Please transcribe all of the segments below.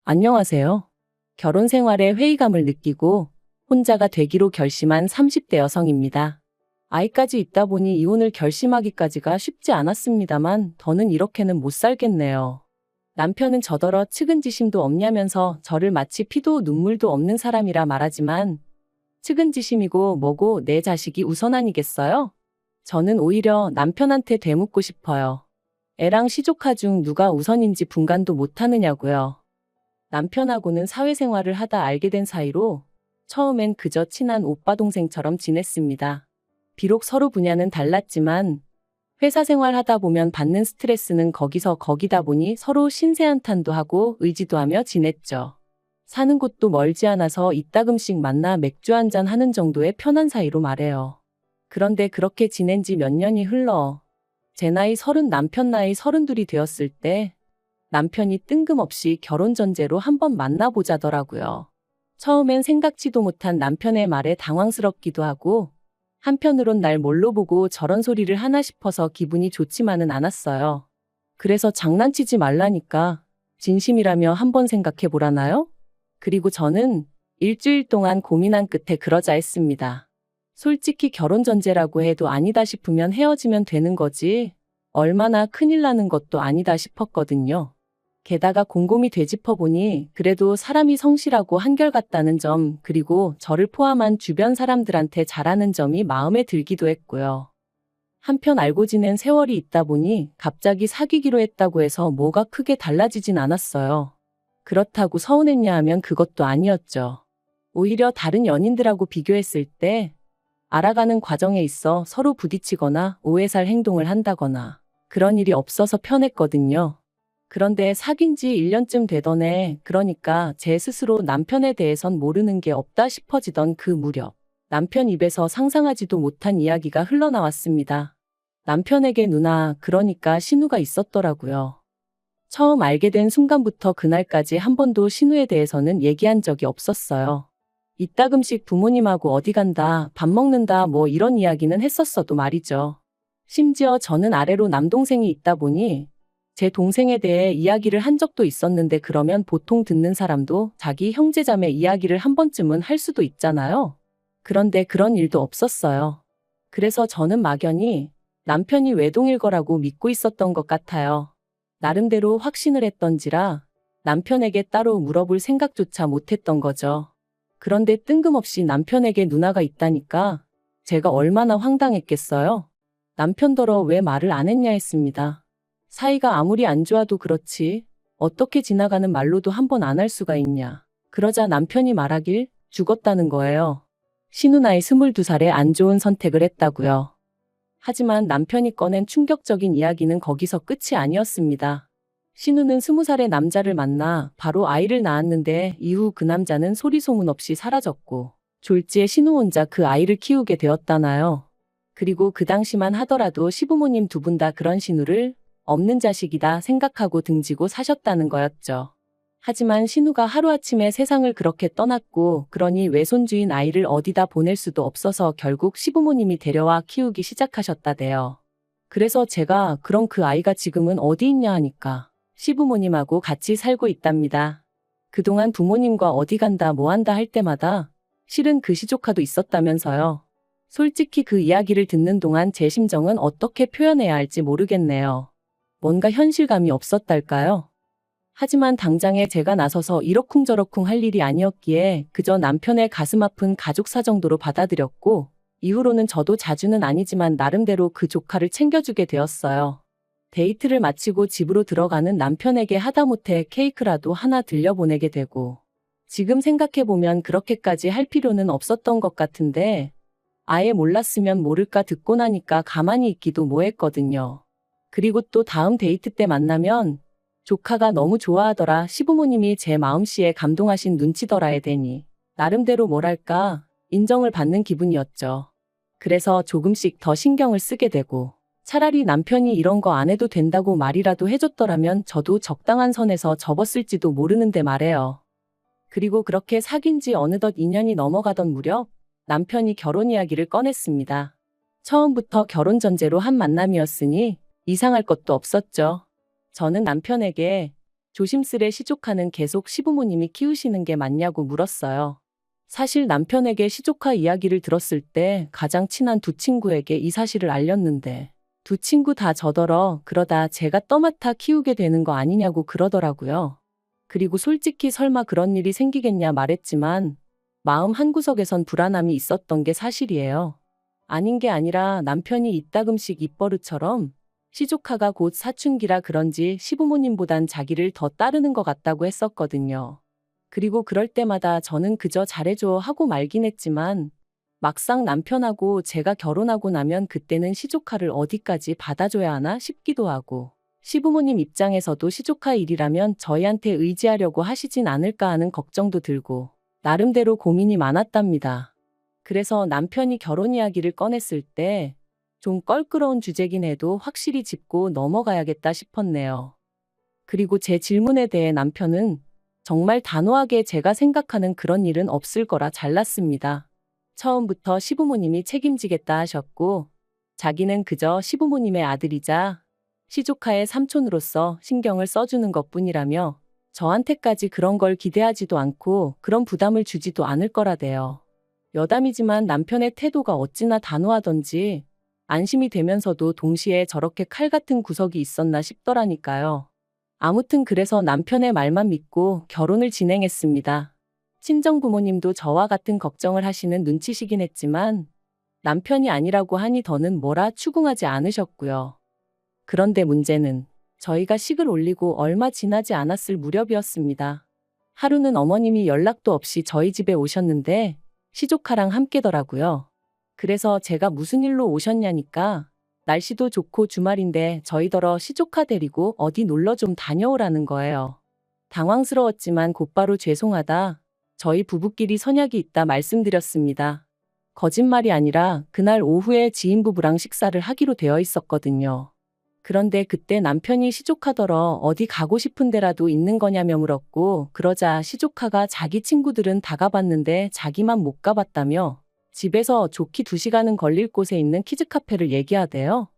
안녕하세요. 결혼 생활에 회의감을 느끼고 혼자가 되기로 결심한 30대 여성입니다. 아이까지 있다 보니 이혼을 결심하기까지가 쉽지 않았습니다만 더는 이렇게는 못 살겠네요. 남편은 저더러 측은지심도 없냐면서 저를 마치 피도 눈물도 없는 사람이라 말하지만 측은지심이고 뭐고 내 자식이 우선 아니겠어요? 저는 오히려 남편한테 되묻고 싶어요. 애랑 시조카 중 누가 우선인지 분간도 못하느냐고요. 남편하고는 사회생활을 하다 알게 된 사이로 처음엔 그저 친한 오빠 동생처럼 지냈습니다. 비록 서로 분야는 달랐지만 회사 생활 하다 보면 받는 스트레스는 거기서 거기다 보니 서로 신세한탄도 하고 의지도 하며 지냈죠. 사는 곳도 멀지 않아서 이따금씩 만나 맥주 한잔 하는 정도의 편한 사이로 말해요. 그런데 그렇게 지낸 지 몇 년이 흘러 제 나이 30, 남편 나이 32이 되었을 때 남편이 뜬금없이 결혼 전제로 한번 만나보자더라고요. 처음엔 생각지도 못한 남편의 말에 당황스럽기도 하고 한편으론 날 뭘로 보고 저런 소리를 하나 싶어서 기분이 좋지만은 않았어요. 그래서 장난치지 말라니까 진심이라며 한번 생각해 보라나요? 그리고 저는 일주일 동안 고민한 끝에 그러자 했습니다. 솔직히 결혼 전제라고 해도 아니다 싶으면 헤어지면 되는 거지 얼마나 큰일 나는 것도 아니다 싶었거든요. 게다가 곰곰이 되짚어보니 그래도 사람이 성실하고 한결같다는 점 그리고 저를 포함한 주변 사람들한테 잘하는 점이 마음에 들기도 했고요. 한편 알고 지낸 세월이 있다 보니 갑자기 사귀기로 했다고 해서 뭐가 크게 달라지진 않았어요. 그렇다고 서운했냐 하면 그것도 아니었죠. 오히려 다른 연인들하고 비교했을 때 알아가는 과정에 있어 서로 부딪히거나 오해살 행동을 한다거나 그런 일이 없어서 편했거든요. 그런데 사귄 지 1년쯤 되던 해, 그러니까 제 스스로 남편에 대해선 모르는 게 없다 싶어지던 그 무렵, 남편 입에서 상상하지도 못한 이야기가 흘러나왔습니다. 남편에게 누나, 그러니까 신우가 있었더라고요. 처음 알게 된 순간부터 그날까지 한 번도 신우에 대해서는 얘기한 적이 없었어요. 이따금씩 부모님하고 어디 간다, 밥 먹는다 뭐 이런 이야기는 했었어도 말이죠. 심지어 저는 아래로 남동생이 있다 보니 제 동생에 대해 이야기를 한 적도 있었는데 그러면 보통 듣는 사람도 자기 형제자매 이야기를 한 번쯤은 할 수도 있잖아요. 그런데 그런 일도 없었어요. 그래서 저는 막연히 남편이 외동일 거라고 믿고 있었던 것 같아요. 나름대로 확신을 했던지라 남편에게 따로 물어볼 생각조차 못했던 거죠. 그런데 뜬금없이 남편에게 누나가 있다니까 제가 얼마나 황당했겠어요? 남편더러 왜 말을 안 했냐 했습니다. 사이가 아무리 안 좋아도 그렇지 어떻게 지나가는 말로도 한 번 안 할 수가 있냐. 그러자 남편이 말하길 죽었다는 거예요. 신우 나이 22살에 안 좋은 선택을 했다고요. 하지만 남편이 꺼낸 충격적인 이야기는 거기서 끝이 아니었습니다. 신우는 20살의 남자를 만나 바로 아이를 낳았는데 이후 그 남자는 소리 소문 없이 사라졌고 졸지에 신우 혼자 그 아이를 키우게 되었다나요. 그리고 그 당시만 하더라도 시부모님 두 분 다 그런 신우를 없는 자식이다 생각하고 등지고 사셨다는 거였죠. 하지만 신우가 하루아침에 세상을 그렇게 떠났고 그러니 외손주인 아이를 어디다 보낼 수도 없어서 결국 시부모님이 데려와 키우기 시작하셨다대요. 그래서 제가 그럼 그 아이가 지금은 어디 있냐 하니까 시부모님하고 같이 살고 있답니다. 그동안 부모님과 어디 간다 뭐 한다 할 때마다 실은 그 시조카도 있었다면서요. 솔직히 그 이야기를 듣는 동안 제 심정은 어떻게 표현해야 할지 모르겠네요. 뭔가 현실감이 없었달까요? 하지만 당장에 제가 나서서 이러쿵저러쿵 할 일이 아니었기에 그저 남편의 가슴 아픈 가족사 정도로 받아들였고 이후로는 저도 자주는 아니지만 나름대로 그 조카를 챙겨주게 되었어요. 데이트를 마치고 집으로 들어가는 남편에게 하다못해 케이크라도 하나 들려보내게 되고 지금 생각해보면 그렇게까지 할 필요는 없었던 것 같은데 아예 몰랐으면 모를까 듣고 나니까 가만히 있기도 뭐했거든요. 그리고 또 다음 데이트 때 만나면 조카가 너무 좋아하더라 시부모님이 제 마음씨에 감동하신 눈치더라에 대니 나름대로 뭐랄까 인정을 받는 기분이었죠. 그래서 조금씩 더 신경을 쓰게 되고 차라리 남편이 이런 거 안 해도 된다고 말이라도 해줬더라면 저도 적당한 선에서 접었을지도 모르는데 말해요. 그리고 그렇게 사귄 지 어느덧 2년이 넘어가던 무렵 남편이 결혼 이야기를 꺼냈습니다. 처음부터 결혼 전제로 한 만남이었으니 이상할 것도 없었죠. 저는 남편에게 조심스레 시조카는 계속 시부모님이 키우시는 게 맞냐고 물었어요. 사실 남편에게 시조카 이야기를 들었을 때 가장 친한 두 친구에게 이 사실을 알렸는데 두 친구 다 저더러 그러다 제가 떠맡아 키우게 되는 거 아니냐고 그러더라고요. 그리고 솔직히 설마 그런 일이 생기겠냐 말했지만 마음 한구석에선 불안함이 있었던 게 사실이에요. 아닌 게 아니라 남편이 이따금씩 입버릇처럼 시조카가 곧 사춘기라 그런지 시부모님보단 자기를 더 따르는 것 같다고 했었거든요. 그리고 그럴 때마다 저는 그저 잘해줘 하고 말긴 했지만 막상 남편하고 제가 결혼하고 나면 그때는 시조카를 어디까지 받아줘야 하나 싶기도 하고 시부모님 입장에서도 시조카 일이라면 저희한테 의지하려고 하시진 않을까 하는 걱정도 들고 나름대로 고민이 많았답니다. 그래서 남편이 결혼 이야기를 꺼냈을 때 좀 껄끄러운 주제긴 해도 확실히 짚고 넘어가야겠다 싶었네요. 그리고 제 질문에 대해 남편은 정말 단호하게 제가 생각하는 그런 일은 없을 거라 잘랐습니다. 처음부터 시부모님이 책임지겠다 하셨고 자기는 그저 시부모님의 아들이자 시조카의 삼촌으로서 신경을 써주는 것뿐이라며 저한테까지 그런 걸 기대하지도 않고 그런 부담을 주지도 않을 거라대요. 여담이지만 남편의 태도가 어찌나 단호하던지 안심이 되면서도 동시에 저렇게 칼 같은 구석이 있었나 싶더라니까요. 아무튼 그래서 남편의 말만 믿고 결혼을 진행했습니다. 친정 부모님도 저와 같은 걱정을 하시는 눈치시긴 했지만 남편이 아니라고 하니 더는 뭐라 추궁하지 않으셨고요. 그런데 문제는 저희가 식을 올리고 얼마 지나지 않았을 무렵이었습니다. 하루는 어머님이 연락도 없이 저희 집에 오셨는데 시조카랑 함께더라고요. 그래서 제가 무슨 일로 오셨냐니까 날씨도 좋고 주말인데 저희더러 시조카 데리고 어디 놀러 좀 다녀오라는 거예요. 당황스러웠지만 곧바로 죄송하다. 저희 부부끼리 선약이 있다 말씀드렸습니다. 거짓말이 아니라 그날 오후에 지인 부부랑 식사를 하기로 되어 있었거든요. 그런데 그때 남편이 시조카더러 어디 가고 싶은 데라도 있는 거냐며 물었고 그러자 시조카가 자기 친구들은 다 가봤는데 자기만 못 가봤다며 집에서 좋게 2시간은 걸릴 곳에 있는 키즈카페를 얘기하대요.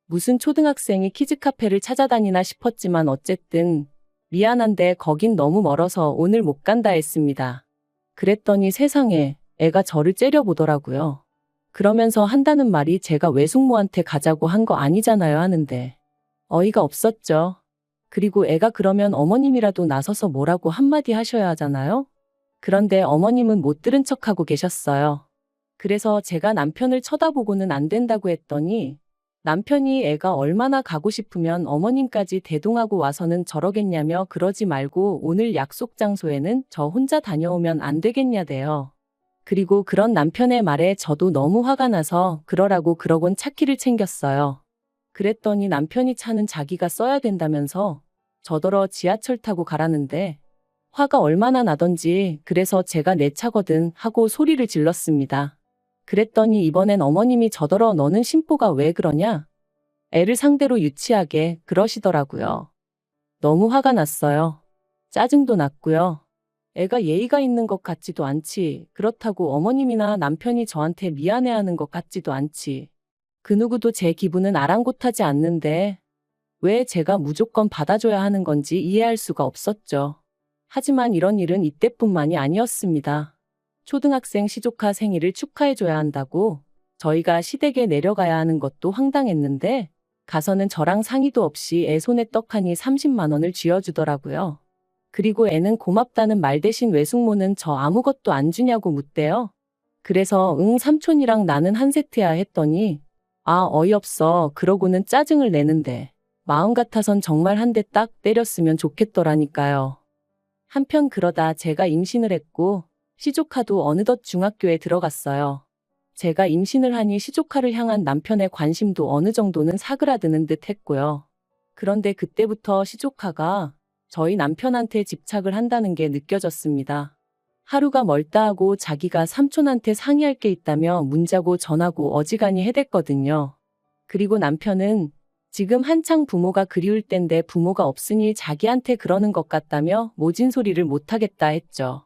무슨 초등학생이 키즈카페를 찾아다니나 싶었지만 어쨌든 미안한데 거긴 너무 멀어서 오늘 못 간다 했습니다. 그랬더니 세상에 애가 저를 째려보더라고요. 그러면서 한다는 말이 제가 외숙모한테 가자고 한 거 아니잖아요 하는데 어이가 없었죠. 그리고 애가 그러면 어머님이라도 나서서 뭐라고 한마디 하셔야 하잖아요. 그런데 어머님은 못 들은 척하고 계셨어요. 그래서 제가 남편을 쳐다보고는 안 된다고 했더니 남편이 애가 얼마나 가고 싶으면 어머님까지 대동하고 와서는 저러겠냐며 그러지 말고 오늘 약속 장소에는 저 혼자 다녀오면 안 되겠냐대요. 그리고 그런 남편의 말에 저도 너무 화가 나서 그러라고 그러곤 차키를 챙겼어요. 그랬더니 남편이 차는 자기가 써야 된다면서 저더러 지하철 타고 가라는데 화가 얼마나 나던지 그래서 제가 내 차거든 하고 소리를 질렀습니다. 그랬더니 이번엔 어머님이 저더러 너는 심보가 왜 그러냐? 애를 상대로 유치하게 그러시더라고요. 너무 화가 났어요. 짜증도 났고요. 애가 예의가 있는 것 같지도 않지. 그렇다고 어머님이나 남편이 저한테 미안해하는 것 같지도 않지. 그 누구도 제 기분은 아랑곳하지 않는데 왜 제가 무조건 받아줘야 하는 건지 이해할 수가 없었죠. 하지만 이런 일은 이때뿐만이 아니었습니다. 초등학생 시조카 생일을 축하해줘야 한다고 저희가 시댁에 내려가야 하는 것도 황당했는데 가서는 저랑 상의도 없이 애 손에 떡하니 30만 원을 쥐어주더라고요. 그리고 애는 고맙다는 말 대신 외숙모는 저 아무것도 안 주냐고 묻대요. 그래서 응 삼촌이랑 나는 한 세트야 했더니 아 어이없어 그러고는 짜증을 내는데 마음 같아선 정말 한 대 딱 때렸으면 좋겠더라니까요. 한편 그러다 제가 임신을 했고 시조카도 어느덧 중학교에 들어갔어요. 제가 임신을 하니 시조카를 향한 남편의 관심도 어느 정도는 사그라드는 듯 했고요. 그런데 그때부터 시조카가 저희 남편한테 집착을 한다는 게 느껴졌습니다. 하루가 멀다 하고 자기가 삼촌한테 상의할 게 있다며 문자고 전화고 어지간히 해댔거든요. 그리고 남편은 지금 한창 부모가 그리울 땐데 부모가 없으니 자기한테 그러는 것 같다며 모진 소리를 못하겠다 했죠.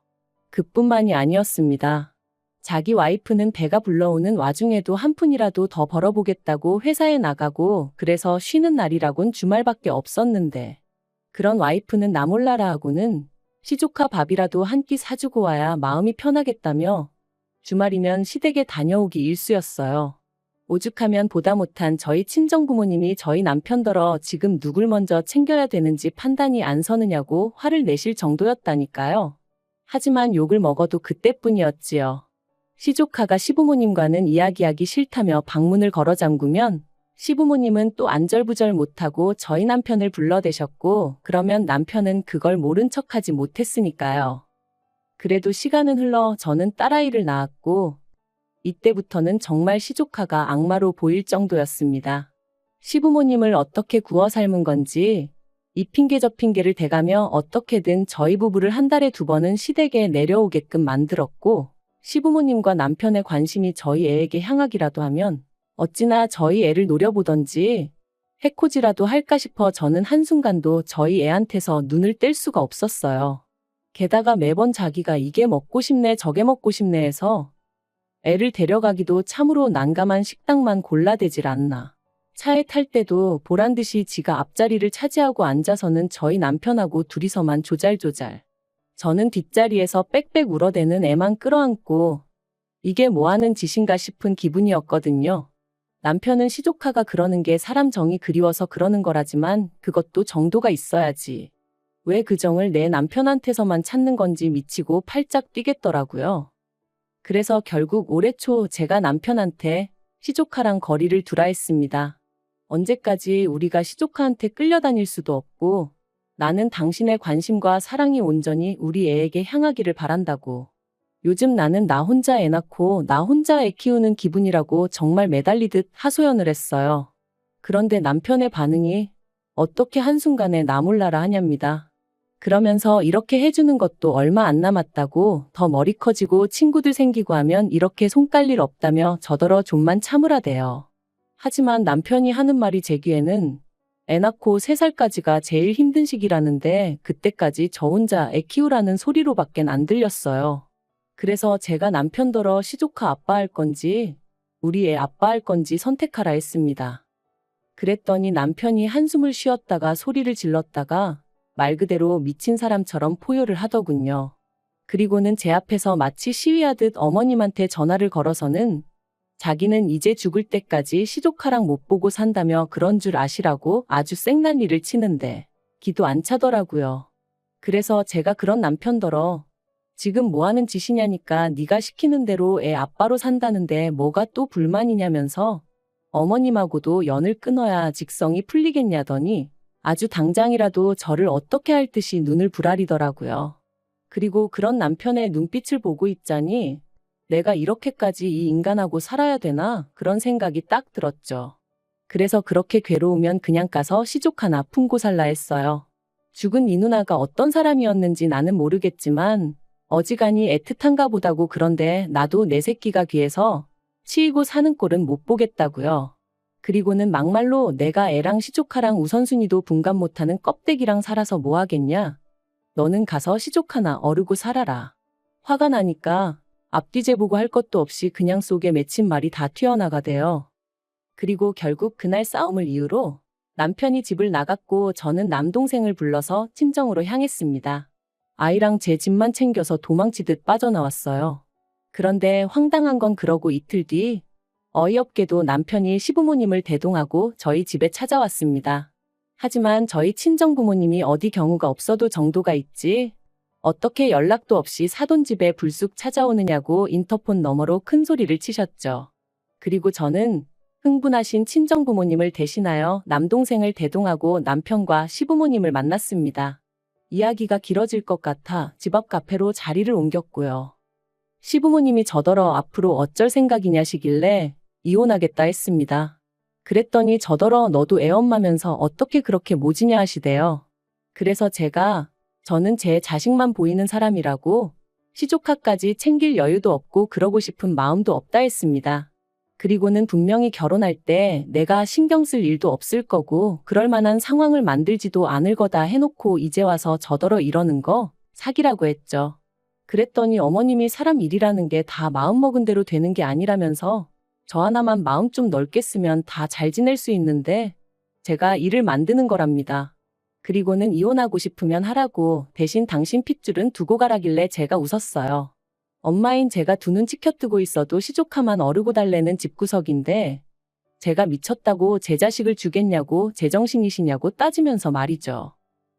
그뿐만이 아니었습니다. 자기 와이프는 배가 불러오는 와중에도 한 푼이라도 더 벌어보겠다고 회사에 나가고 그래서 쉬는 날이라곤 주말밖에 없었는데 그런 와이프는 나 몰라라 하고는 시조카 밥이라도 한 끼 사주고 와야 마음이 편하겠다며 주말이면 시댁에 다녀오기 일쑤였어요. 오죽하면 보다 못한 저희 친정부모님이 저희 남편더러 지금 누굴 먼저 챙겨야 되는지 판단이 안 서느냐고 화를 내실 정도였다니까요. 하지만 욕을 먹어도 그때뿐이었지요. 시조카가 시부모님과는 이야기하기 싫다며 방문을 걸어 잠그면 시부모님은 또 안절부절 못하고 저희 남편을 불러대셨고 그러면 남편은 그걸 모른 척하지 못했으니까요. 그래도 시간은 흘러 저는 딸아이를 낳았고 이때부터는 정말 시조카가 악마로 보일 정도였습니다. 시부모님을 어떻게 구워 삶은 건지 이 핑계 저 핑계를 대가며 어떻게든 저희 부부를 한 달에 2번은 시댁에 내려오게끔 만들었고 시부모님과 남편의 관심이 저희 애에게 향하기라도 하면 어찌나 저희 애를 노려보던지 해코지라도 할까 싶어 저는 한순간도 저희 애한테서 눈을 뗄 수가 없었어요. 게다가 매번 자기가 이게 먹고 싶네 저게 먹고 싶네 해서 애를 데려가기도 참으로 난감한 식당만 골라대질 않나. 차에 탈 때도 보란듯이 지가 앞자리를 차지하고 앉아서는 저희 남편하고 둘이서만 조잘조잘. 저는 뒷자리에서 빽빽 울어대는 애만 끌어안고 이게 뭐하는 짓인가 싶은 기분이었거든요. 남편은 시조카가 그러는 게 사람 정이 그리워서 그러는 거라지만 그것도 정도가 있어야지. 왜 그 정을 내 남편한테서만 찾는 건지 미치고 팔짝 뛰겠더라고요. 그래서 결국 올해 초 제가 남편한테 시조카랑 거리를 두라 했습니다. 언제까지 우리가 시조카한테 끌려다닐 수도 없고 나는 당신의 관심과 사랑이 온전히 우리 애에게 향하기를 바란다고. 요즘 나는 나 혼자 애 낳고 나 혼자 애 키우는 기분이라고 정말 매달리듯 하소연을 했어요. 그런데 남편의 반응이 어떻게 한순간에 나 몰라라 하냐입니다. 그러면서 이렇게 해주는 것도 얼마 안 남았다고 더 머리 커지고 친구들 생기고 하면 이렇게 손 깔 일 없다며 저더러 좀만 참으라대요. 하지만 남편이 하는 말이 제 귀에는 애 낳고 3살까지가 제일 힘든 시기라는데 그때까지 저 혼자 애 키우라는 소리로밖엔 안 들렸어요. 그래서 제가 남편더러 시조카 아빠할 건지 우리 애 아빠할 건지 선택하라 했습니다. 그랬더니 남편이 한숨을 쉬었다가 소리를 질렀다가 말 그대로 미친 사람처럼 포효를 하더군요. 그리고는 제 앞에서 마치 시위하듯 어머님한테 전화를 걸어서는 자기는 이제 죽을 때까지 시조카랑 못 보고 산다며 그런 줄 아시라고 아주 생난리를 치는데 기도 안 차더라고요. 그래서 제가 그런 남편더러 지금 뭐하는 짓이냐니까 네가 시키는 대로 애 아빠로 산다는데 뭐가 또 불만이냐면서 어머님하고도 연을 끊어야 직성이 풀리겠냐더니 아주 당장이라도 저를 어떻게 할 듯이 눈을 부라리더라고요. 그리고 그런 남편의 눈빛을 보고 있자니 내가 이렇게까지 이 인간하고 살아야 되나 그런 생각이 딱 들었죠. 그래서 그렇게 괴로우면 그냥 가서 시조카나 품고 살라 했어요. 죽은 이 누나가 어떤 사람이었는지 나는 모르겠지만 어지간히 애틋한가 보다고. 그런데 나도 내 새끼가 귀해서 치이고 사는 꼴은 못 보겠다고요. 그리고는 막말로 내가 애랑 시조카랑 우선순위도 분간 못하는 껍데기랑 살아서 뭐 하겠냐. 너는 가서 시조카나 어르고 살아라. 화가 나니까 앞뒤 재보고 할 것도 없이 그냥 속에 맺힌 말이 다 튀어나가대요. 그리고 결국 그날 싸움을 이유로 남편이 집을 나갔고 저는 남동생을 불러서 친정으로 향했습니다. 아이랑 제 집만 챙겨서 도망치듯 빠져나왔어요. 그런데 황당한 건 그러고 이틀 뒤 어이없게도 남편이 시부모님을 대동하고 저희 집에 찾아왔습니다. 하지만 저희 친정부모님이 어디 경우가 없어도 정도가 있지 어떻게 연락도 없이 사돈집에 불쑥 찾아오느냐고 인터폰 너머로 큰 소리를 치셨죠. 그리고 저는 흥분하신 친정부모님을 대신하여 남동생을 대동하고 남편과 시부모님을 만났습니다. 이야기가 길어질 것 같아 집 앞 카페로 자리를 옮겼고요. 시부모님이 저더러 앞으로 어쩔 생각이냐시길래 이혼하겠다 했습니다. 그랬더니 저더러 너도 애엄마면서 어떻게 그렇게 모지냐 하시대요. 그래서 저는 제 자식만 보이는 사람이라고 시조카까지 챙길 여유도 없고 그러고 싶은 마음도 없다 했습니다. 그리고는 분명히 결혼할 때 내가 신경 쓸 일도 없을 거고 그럴 만한 상황을 만들지도 않을 거다 해놓고 이제 와서 저더러 이러는 거 사기라고 했죠. 그랬더니 어머님이 사람 일이라는 게 다 마음먹은 대로 되는 게 아니라면서 저 하나만 마음 좀 넓게 쓰면 다 잘 지낼 수 있는데 제가 일을 만드는 거랍니다. 그리고는 이혼하고 싶으면 하라고 대신 당신 핏줄은 두고 가라길래 제가 웃었어요. 엄마인 제가 두 눈 치켜뜨고 있어도 시조카만 어르고 달래는 집구석인데 제가 미쳤다고 제 자식을 주겠냐고 제정신이시냐고 따지면서 말이죠.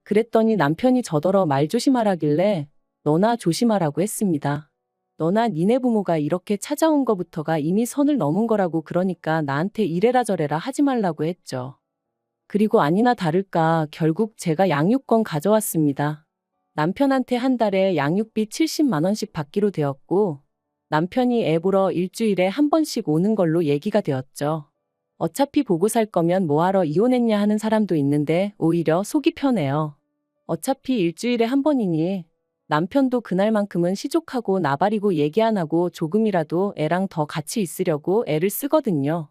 그랬더니 남편이 저더러 말 조심하라길래 너나 조심하라고 했습니다. 너나 니네 부모가 이렇게 찾아온 거부터가 이미 선을 넘은 거라고 그러니까 나한테 이래라 저래라 하지 말라고 했죠. 그리고 아니나 다를까 결국 제가 양육권 가져왔습니다. 남편한테 한 달에 양육비 70만 원씩 받기로 되었고 남편이 애 보러 일주일에 한 번씩 오는 걸로 얘기가 되었죠. 어차피 보고 살 거면 뭐하러 이혼했냐 하는 사람도 있는데 오히려 속이 편해요. 어차피 일주일에 한 번이니 남편도 그날만큼은 시족하고 나발이고 얘기 안 하고 조금이라도 애랑 더 같이 있으려고 애를 쓰거든요.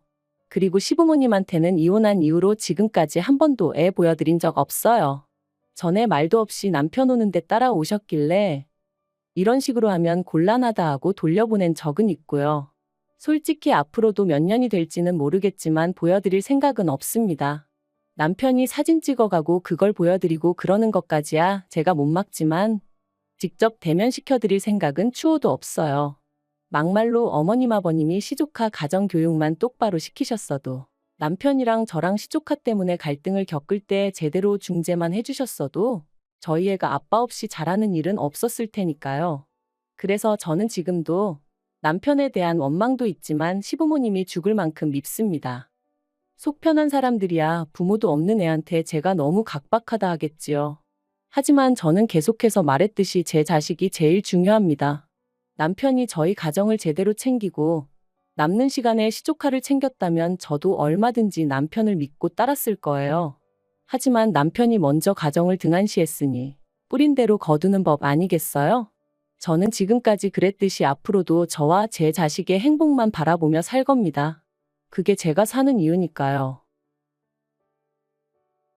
그리고 시부모님한테는 이혼한 이후로 지금까지 한 번도 애 보여드린 적 없어요. 전에 말도 없이 남편 오는데 따라오셨길래 이런 식으로 하면 곤란하다 하고 돌려보낸 적은 있고요. 솔직히 앞으로도 몇 년이 될지는 모르겠지만 보여드릴 생각은 없습니다. 남편이 사진 찍어가고 그걸 보여드리고 그러는 것까지야 제가 못 막지만 직접 대면시켜드릴 생각은 추호도 없어요. 막말로 어머님 아버님이 시조카 가정교육만 똑바로 시키셨어도 남편이랑 저랑 시조카 때문에 갈등을 겪을 때 제대로 중재만 해주셨어도 저희 애가 아빠 없이 자라는 일은 없었을 테니까요. 그래서 저는 지금도 남편에 대한 원망도 있지만 시부모님이 죽을 만큼 밉습니다. 속 편한 사람들이야 부모도 없는 애한테 제가 너무 각박하다 하겠지요. 하지만 저는 계속해서 말했듯이 제 자식이 제일 중요합니다. 남편이 저희 가정을 제대로 챙기고 남는 시간에 시조카를 챙겼다면 저도 얼마든지 남편을 믿고 따랐을 거예요. 하지만 남편이 먼저 가정을 등한시했으니 뿌린 대로 거두는 법 아니겠어요? 저는 지금까지 그랬듯이 앞으로도 저와 제 자식의 행복만 바라보며 살 겁니다. 그게 제가 사는 이유니까요.